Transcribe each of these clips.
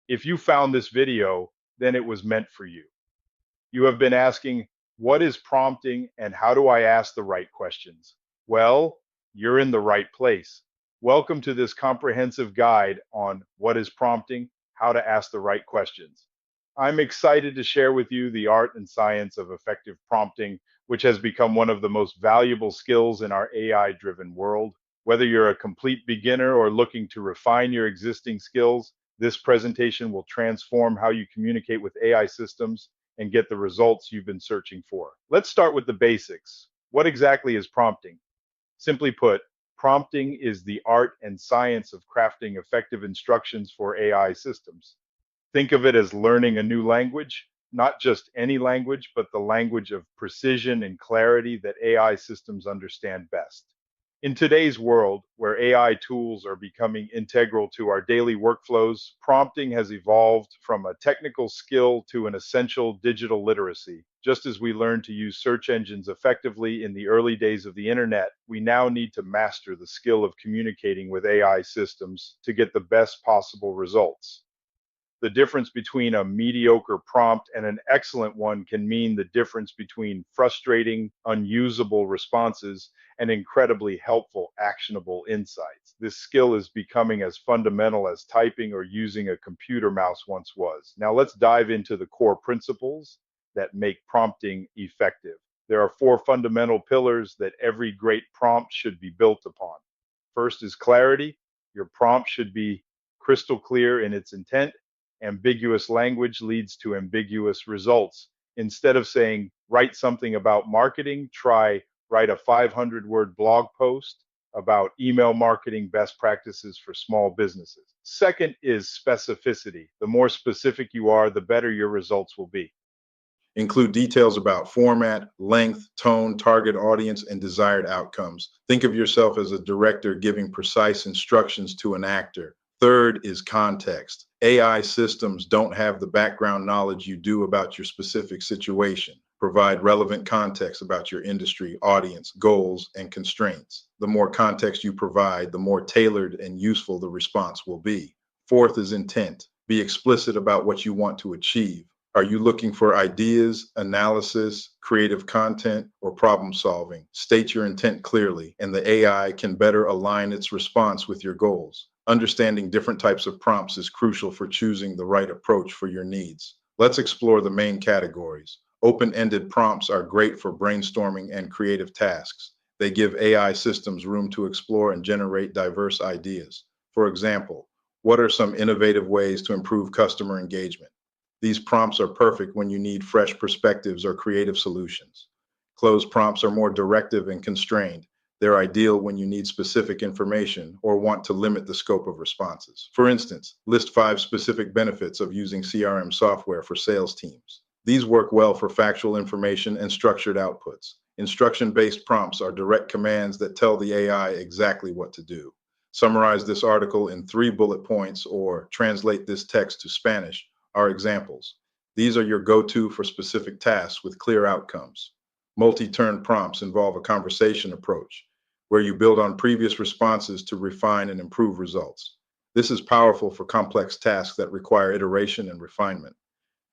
If you found this video, then it was meant for you. You have been asking, what is prompting and how do I ask the right questions? Well, you're in the right place. Welcome to this comprehensive guide on what is prompting, how to ask the right questions. I'm excited to share with you the art and science of effective prompting, which has become one of the most valuable skills in our AI-driven world. Whether you're a complete beginner or looking to refine your existing skills, this presentation will transform how you communicate with AI systems and get the results you've been searching for. Let's start with the basics. What exactly is prompting? Simply put, prompting is the art and science of crafting effective instructions for AI systems. Think of it as learning a new language, not just any language, but the language of precision and clarity that AI systems understand best. In today's world, where AI tools are becoming integral to our daily workflows, prompting has evolved from a technical skill to an essential digital literacy. Just as we learned to use search engines effectively in the early days of the internet, we now need to master the skill of communicating with AI systems to get the best possible results. The difference between a mediocre prompt and an excellent one can mean the difference between frustrating, unusable responses and incredibly helpful, actionable insights. This skill is becoming as fundamental as typing or using a computer mouse once was. Now let's dive into the core principles that make prompting effective. There are four fundamental pillars that every great prompt should be built upon. First is clarity. Your prompt should be crystal clear in its intent. Ambiguous language leads to ambiguous results. Instead of saying, write something about marketing, try write a 500-word blog post about email marketing best practices for small businesses. Second is specificity. The more specific you are, the better your results will be. Include details about format, length, tone, target audience, and desired outcomes. Think of yourself as a director giving precise instructions to an actor. Third is context. AI systems don't have the background knowledge you do about your specific situation. Provide relevant context about your industry, audience, goals, and constraints. The more context you provide, the more tailored and useful the response will be. Fourth is intent. Be explicit about what you want to achieve. Are you looking for ideas, analysis, creative content, or problem solving? State your intent clearly, and the AI can better align its response with your goals. Understanding different types of prompts is crucial for choosing the right approach for your needs. Let's explore the main categories. Open-ended prompts are great for brainstorming and creative tasks. They give AI systems room to explore and generate diverse ideas. For example, what are some innovative ways to improve customer engagement? These prompts are perfect when you need fresh perspectives or creative solutions. Closed prompts are more directive and constrained. They're ideal when you need specific information or want to limit the scope of responses. For instance, list 5 specific benefits of using CRM software for sales teams. These work well for factual information and structured outputs. Instruction-based prompts are direct commands that tell the AI exactly what to do. Summarize this article in 3 bullet points or translate this text to Spanish are examples. These are your go-to for specific tasks with clear outcomes. Multi-turn prompts involve a conversation approach, where you build on previous responses to refine and improve results. This is powerful for complex tasks that require iteration and refinement.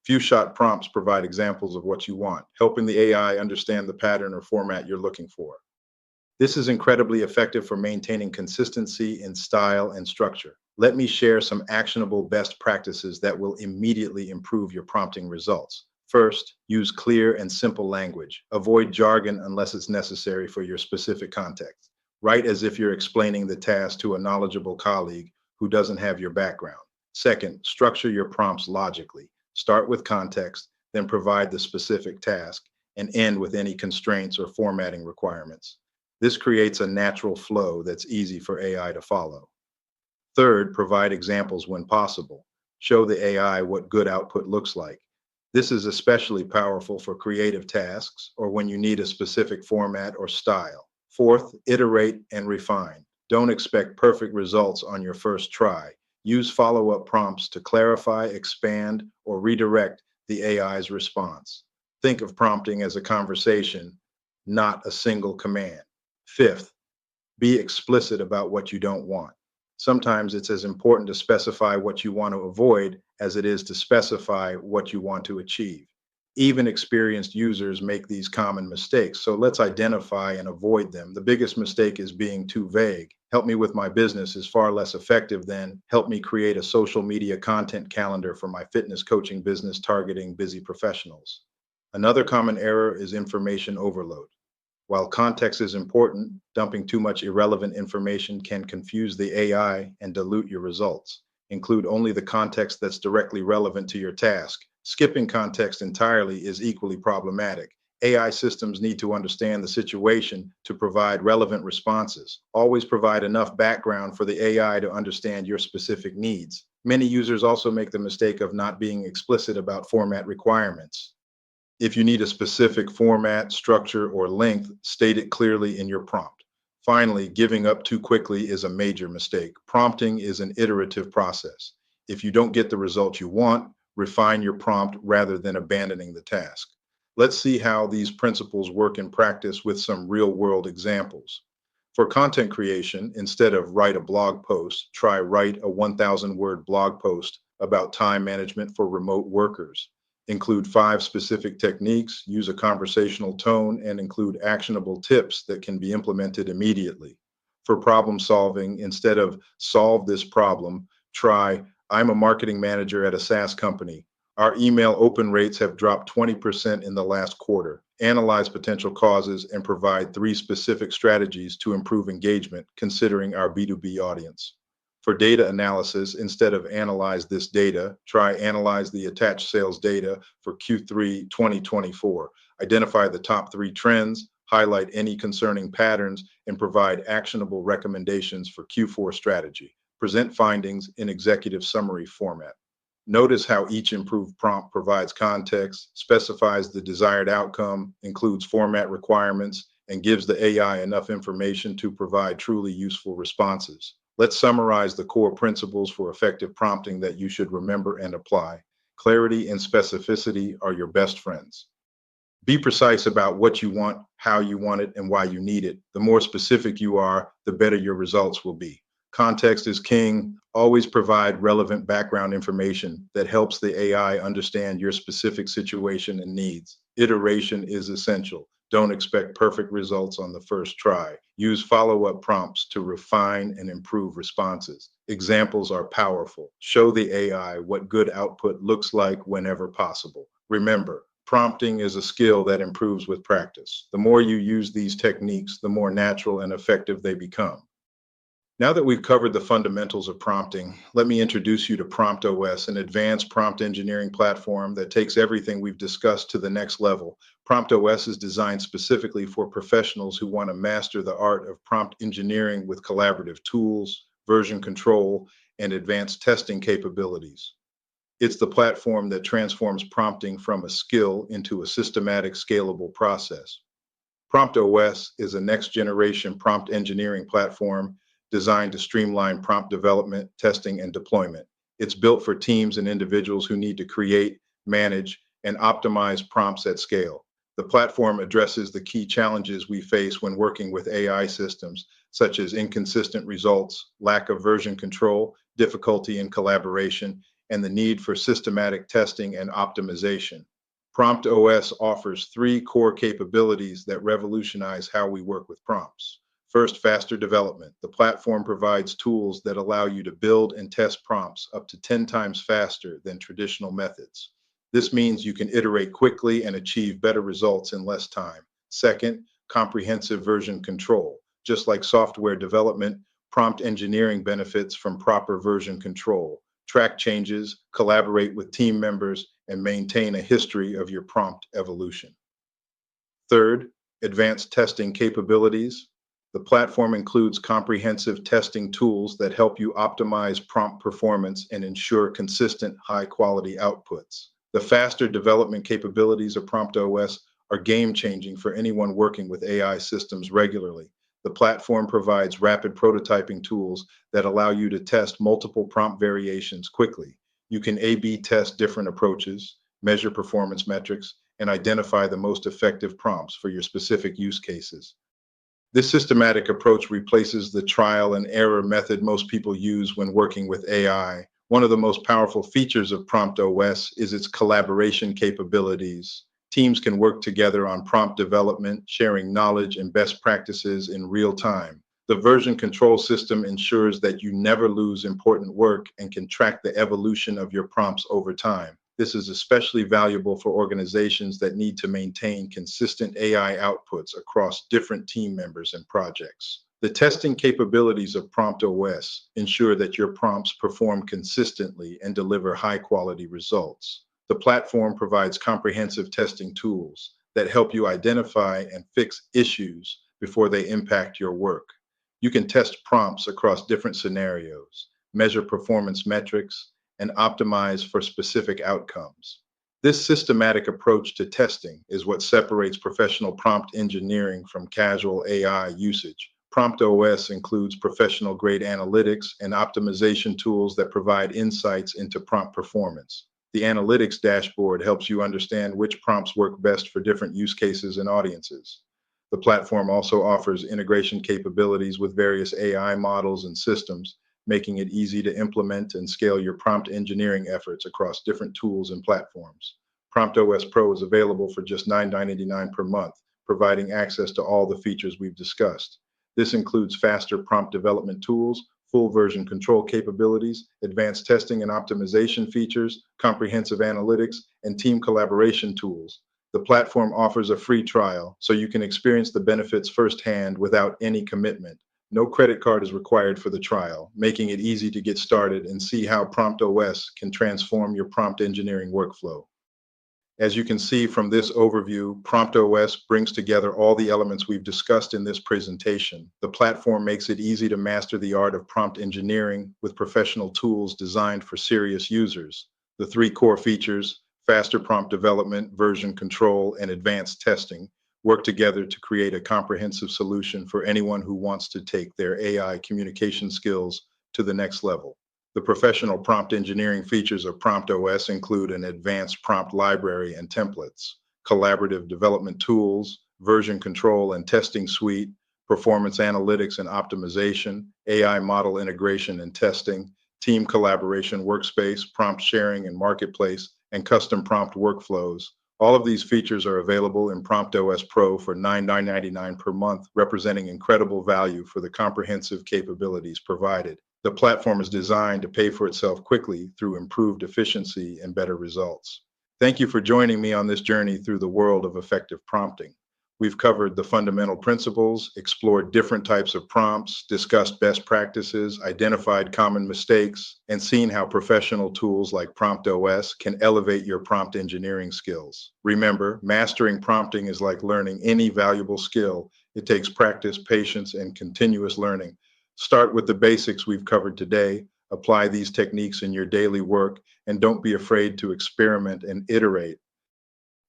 Few-shot prompts provide examples of what you want, helping the AI understand the pattern or format you're looking for. This is incredibly effective for maintaining consistency in style and structure. Let me share some actionable best practices that will immediately improve your prompting results. First, use clear and simple language. Avoid jargon unless it's necessary for your specific context. Write as if you're explaining the task to a knowledgeable colleague who doesn't have your background. Second, structure your prompts logically. Start with context, then provide the specific task, and end with any constraints or formatting requirements. This creates a natural flow that's easy for AI to follow. Third, provide examples when possible. Show the AI what good output looks like. This is especially powerful for creative tasks or when you need a specific format or style. Fourth, iterate and refine. Don't expect perfect results on your first try. Use follow-up prompts to clarify, expand, or redirect the AI's response. Think of prompting as a conversation, not a single command. Fifth, be explicit about what you don't want. Sometimes it's as important to specify what you want to avoid as it is to specify what you want to achieve. Even experienced users make these common mistakes, so let's identify and avoid them. The biggest mistake is being too vague. Help me with my business is far less effective than help me create a social media content calendar for my fitness coaching business targeting busy professionals. Another common error is information overload. While context is important, dumping too much irrelevant information can confuse the AI and dilute your results. Include only the context that's directly relevant to your task. Skipping context entirely is equally problematic. AI systems need to understand the situation to provide relevant responses. Always provide enough background for the AI to understand your specific needs. Many users also make the mistake of not being explicit about format requirements. If you need a specific format, structure, or length, state it clearly in your prompt. Finally, giving up too quickly is a major mistake. Prompting is an iterative process. If you don't get the result you want, refine your prompt rather than abandoning the task. Let's see how these principles work in practice with some real world examples. For content creation, instead of write a blog post, try write a 1,000 word blog post about time management for remote workers. Include 5 specific techniques, use a conversational tone, and include actionable tips that can be implemented immediately. For problem solving, instead of solve this problem, try I'm a marketing manager at a SaaS company. Our email open rates have dropped 20% in the last quarter. Analyze potential causes and provide 3 specific strategies to improve engagement, considering our B2B audience. For data analysis, instead of analyze this data, try analyze the attached sales data for Q3 2024. Identify the top 3 trends, highlight any concerning patterns, and provide actionable recommendations for Q4 strategy. Present findings in executive summary format. Notice how each improved prompt provides context, specifies the desired outcome, includes format requirements, and gives the AI enough information to provide truly useful responses. Let's summarize the core principles for effective prompting that you should remember and apply. Clarity and specificity are your best friends. Be precise about what you want, how you want it, and why you need it. The more specific you are, the better your results will be. Context is king. Always provide relevant background information that helps the AI understand your specific situation and needs. Iteration is essential. Don't expect perfect results on the first try. Use follow-up prompts to refine and improve responses. Examples are powerful. Show the AI what good output looks like whenever possible. Remember, prompting is a skill that improves with practice. The more you use these techniques, the more natural and effective they become. Now that we've covered the fundamentals of prompting, let me introduce you to PromptOS, an advanced prompt engineering platform that takes everything we've discussed to the next level. PromptOS is designed specifically for professionals who want to master the art of prompt engineering with collaborative tools, version control, and advanced testing capabilities. It's the platform that transforms prompting from a skill into a systematic, scalable process. PromptOS is a next generation prompt engineering platform designed to streamline prompt development, testing, and deployment. It's built for teams and individuals who need to create, manage, and optimize prompts at scale. The platform addresses the key challenges we face when working with AI systems, such as inconsistent results, lack of version control, difficulty in collaboration, and the need for systematic testing and optimization. PromptOS offers 3 core capabilities that revolutionize how we work with prompts. First, faster development. The platform provides tools that allow you to build and test prompts up to 10 times faster than traditional methods. This means you can iterate quickly and achieve better results in less time. Second, comprehensive version control. Just like software development, prompt engineering benefits from proper version control. Track changes, collaborate with team members, and maintain a history of your prompt evolution. Third, advanced testing capabilities. The platform includes comprehensive testing tools that help you optimize prompt performance and ensure consistent, high-quality outputs. The faster development capabilities of PromptOS are game-changing for anyone working with AI systems regularly. The platform provides rapid prototyping tools that allow you to test multiple prompt variations quickly. You can A/B test different approaches, measure performance metrics, and identify the most effective prompts for your specific use cases. This systematic approach replaces the trial and error method most people use when working with AI. One of the most powerful features of PromptOS is its collaboration capabilities. Teams can work together on prompt development, sharing knowledge and best practices in real time. The version control system ensures that you never lose important work and can track the evolution of your prompts over time. This is especially valuable for organizations that need to maintain consistent AI outputs across different team members and projects. The testing capabilities of PromptOS ensure that your prompts perform consistently and deliver high-quality results. The platform provides comprehensive testing tools that help you identify and fix issues before they impact your work. You can test prompts across different scenarios, measure performance metrics, and optimize for specific outcomes. This systematic approach to testing is what separates professional prompt engineering from casual AI usage. PromptOS includes professional-grade analytics and optimization tools that provide insights into prompt performance. The analytics dashboard helps you understand which prompts work best for different use cases and audiences. The platform also offers integration capabilities with various AI models and systems, making it easy to implement and scale your prompt engineering efforts across different tools and platforms. PromptOS Pro is available for just $9.99 per month, providing access to all the features we've discussed. This includes faster prompt development tools, full version control capabilities, advanced testing and optimization features, comprehensive analytics, and team collaboration tools. The platform offers a free trial, so you can experience the benefits firsthand without any commitment. No credit card is required for the trial, making it easy to get started and see how PromptOS can transform your prompt engineering workflow. As you can see from this overview, PromptOS brings together all the elements we've discussed in this presentation. The platform makes it easy to master the art of prompt engineering with professional tools designed for serious users. The three core features, faster prompt development, version control, and advanced testing, work together to create a comprehensive solution for anyone who wants to take their AI communication skills to the next level. The professional prompt engineering features of PromptOS include an advanced prompt library and templates, collaborative development tools, version control and testing suite, performance analytics and optimization, AI model integration and testing, team collaboration workspace, prompt sharing and marketplace, and custom prompt workflows. All of these features are available in PromptOS Pro for $9.99 per month, representing incredible value for the comprehensive capabilities provided. The platform is designed to pay for itself quickly through improved efficiency and better results. Thank you for joining me on this journey through the world of effective prompting. We've covered the fundamental principles, explored different types of prompts, discussed best practices, identified common mistakes, and seen how professional tools like PromptOS can elevate your prompt engineering skills. Remember, mastering prompting is like learning any valuable skill. It takes practice, patience, and continuous learning. Start with the basics we've covered today, apply these techniques in your daily work, and don't be afraid to experiment and iterate.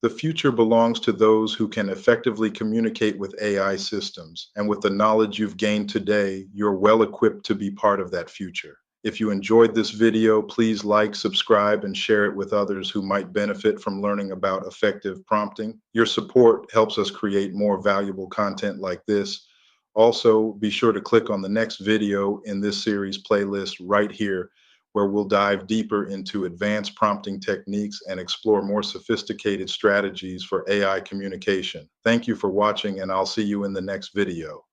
The future belongs to those who can effectively communicate with AI systems, and with the knowledge you've gained today, you're well equipped to be part of that future. If you enjoyed this video, please like, subscribe, and share it with others who might benefit from learning about effective prompting. Your support helps us create more valuable content like this. Also, be sure to click on the next video in this series playlist right here, where we'll dive deeper into advanced prompting techniques and explore more sophisticated strategies for AI communication. Thank you for watching, and I'll see you in the next video.